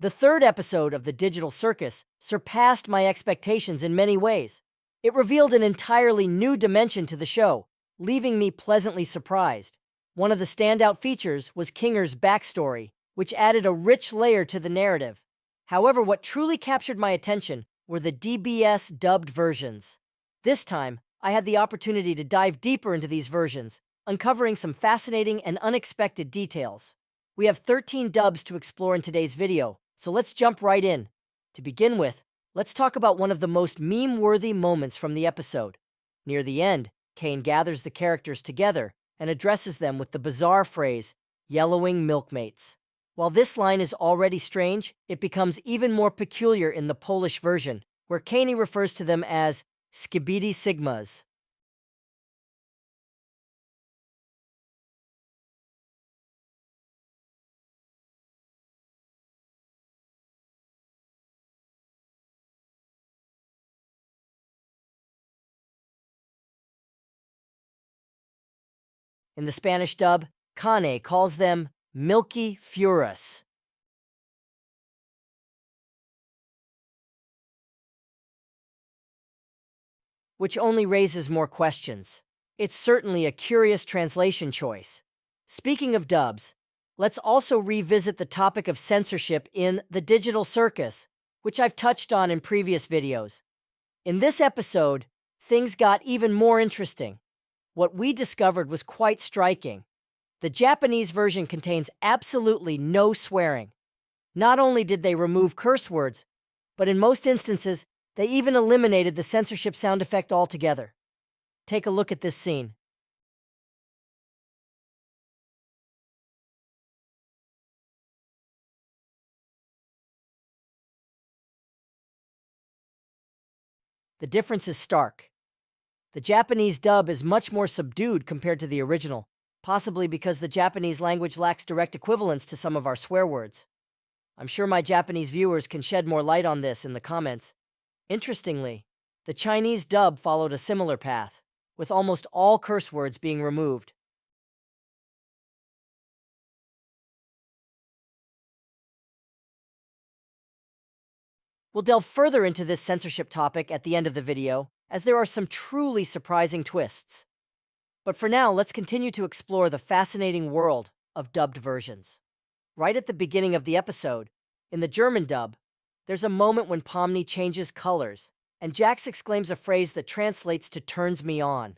The third episode of the Digital Circus surpassed my expectations in many ways. It revealed an entirely new dimension to the show, leaving me pleasantly surprised. One of the standout features was Kinger's backstory, which added a rich layer to the narrative. However, what truly captured my attention were the DBS dubbed versions. This time, I had the opportunity to dive deeper into these versions, uncovering some fascinating and unexpected details. We have 13 dubs to explore in today's video, so let's jump right in. To begin with, let's talk about one of the most meme-worthy moments from the episode. Near the end, Kane gathers the characters together and addresses them with the bizarre phrase, "yellowing milkmates." While this line is already strange, it becomes even more peculiar in the Polish version, where Kane refers to them as skibidi sigmas. In the Spanish dub, Kane calls them milky furas. Which only raises more questions. It's certainly a curious translation choice. Speaking of dubs, let's also revisit the topic of censorship in The Digital Circus, which I've touched on in previous videos. In this episode, things got even more interesting. What we discovered was quite striking. The Japanese version contains absolutely no swearing. Not only did they remove curse words, but in most instances, they even eliminated the censorship sound effect altogether. Take a look at this scene. The difference is stark. The Japanese dub is much more subdued compared to the original, possibly because the Japanese language lacks direct equivalents to some of our swear words. I'm sure my Japanese viewers can shed more light on this in the comments. Interestingly, the Chinese dub followed a similar path, with almost all curse words being removed. We'll delve further into this censorship topic at the end of the video, as there are some truly surprising twists. But for now, let's continue to explore the fascinating world of dubbed versions. Right at the beginning of the episode, in the German dub, there's a moment when Pomni changes colors, and Jax exclaims a phrase that translates to "turns me on."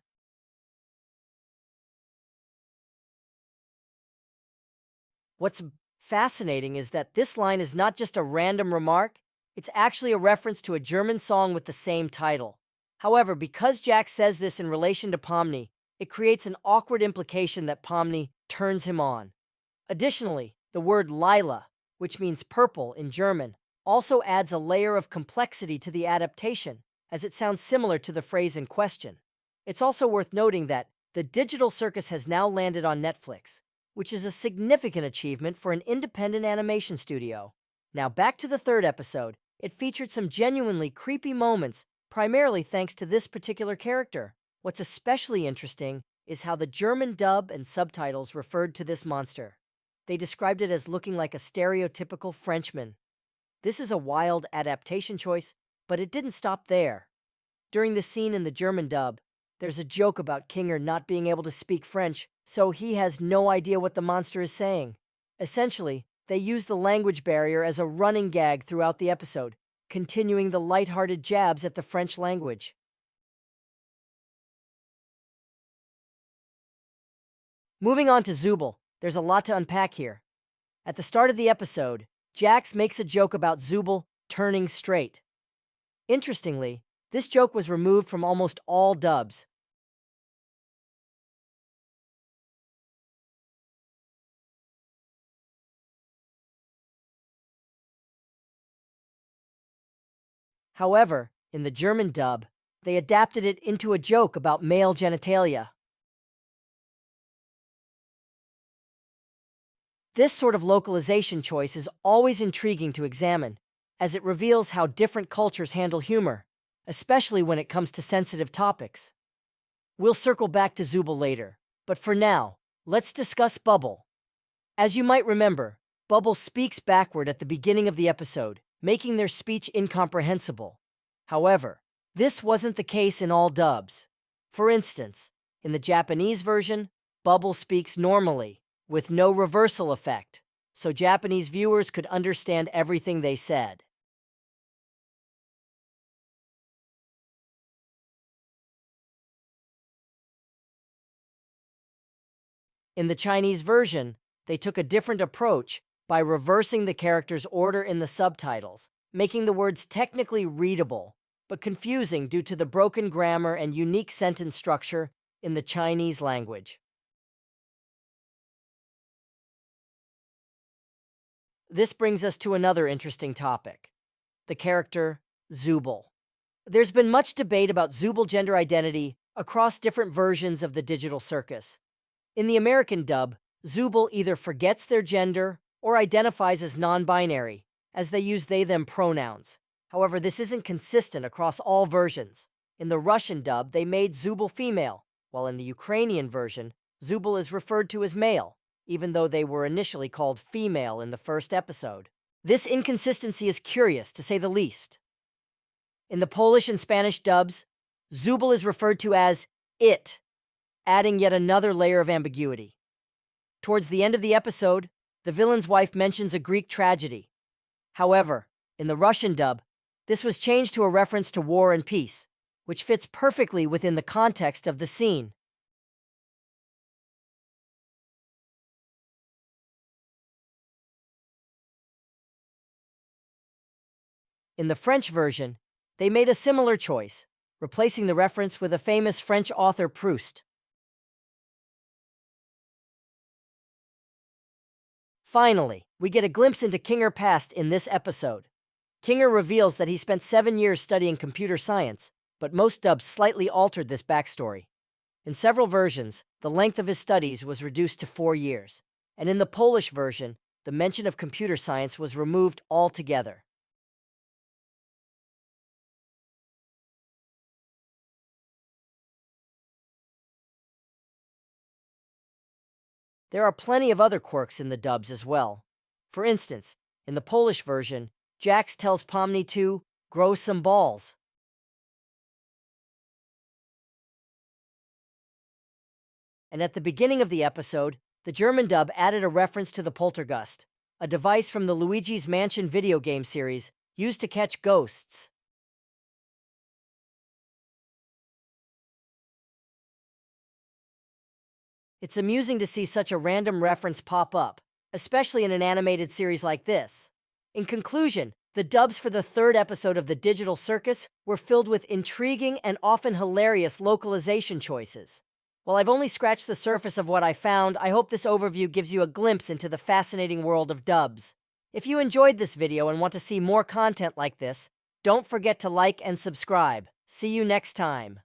What's fascinating is that this line is not just a random remark, it's actually a reference to a German song with the same title. However, because Jax says this in relation to Pomni, it creates an awkward implication that Pomni turns him on. Additionally, the word Lila, which means purple in German, also adds a layer of complexity to the adaptation, as it sounds similar to the phrase in question. It's also worth noting that The Digital Circus has now landed on Netflix, which is a significant achievement for an independent animation studio. Now back to the third episode. It featured some genuinely creepy moments, primarily thanks to this particular character. What's especially interesting is how the German dub and subtitles referred to this monster. They described it as looking like a stereotypical Frenchman. This is a wild adaptation choice, but it didn't stop there. During the scene in the German dub, there's a joke about Kinger not being able to speak French, so he has no idea what the monster is saying. Essentially, they use the language barrier as a running gag throughout the episode, continuing the lighthearted jabs at the French language. Moving on to Zubul, there's a lot to unpack here. At the start of the episode, Jax makes a joke about Zubul turning straight. Interestingly, this joke was removed from almost all dubs. However, in the German dub, they adapted it into a joke about male genitalia. This sort of localization choice is always intriguing to examine, as it reveals how different cultures handle humor, especially when it comes to sensitive topics. We'll circle back to Zubul later, but for now, let's discuss Bubble. As you might remember, Bubble speaks backward at the beginning of the episode, making their speech incomprehensible. However, this wasn't the case in all dubs. For instance, in the Japanese version, Bubble speaks normally, with no reversal effect, so Japanese viewers could understand everything they said. In the Chinese version, they took a different approach by reversing the characters' order in the subtitles, making the words technically readable, but confusing due to the broken grammar and unique sentence structure in the Chinese language. This brings us to another interesting topic: the character Zooble. There's been much debate about Zooble gender identity across different versions of the digital circus. In the American dub, Zooble either forgets their gender or identifies as non-binary, as they use they/them pronouns. However, this isn't consistent across all versions. In the Russian dub, they made Zooble female, while in the Ukrainian version, Zooble is referred to as male, even though they were initially called female in the first episode. This inconsistency is curious, to say the least. In the Polish and Spanish dubs, Zooble is referred to as it, adding yet another layer of ambiguity. Towards the end of the episode, the villain's wife mentions a Greek tragedy. However, in the Russian dub, this was changed to a reference to war and peace, which fits perfectly within the context of the scene. In the French version, they made a similar choice, replacing the reference with a famous French author Proust. Finally, we get a glimpse into Kinger's past in this episode. Kinger reveals that he spent 7 years studying computer science, but most dubs slightly altered this backstory. In several versions, the length of his studies was reduced to 4 years, and in the Polish version, the mention of computer science was removed altogether. There are plenty of other quirks in the dubs as well. For instance, in the Polish version, Jax tells Pomni to grow some balls. And at the beginning of the episode, the German dub added a reference to the poltergust, a device from the Luigi's Mansion video game series used to catch ghosts. It's amusing to see such a random reference pop up, especially in an animated series like this. In conclusion, the dubs for the third episode of the Digital Circus were filled with intriguing and often hilarious localization choices. While I've only scratched the surface of what I found, I hope this overview gives you a glimpse into the fascinating world of dubs. If you enjoyed this video and want to see more content like this, don't forget to like and subscribe. See you next time.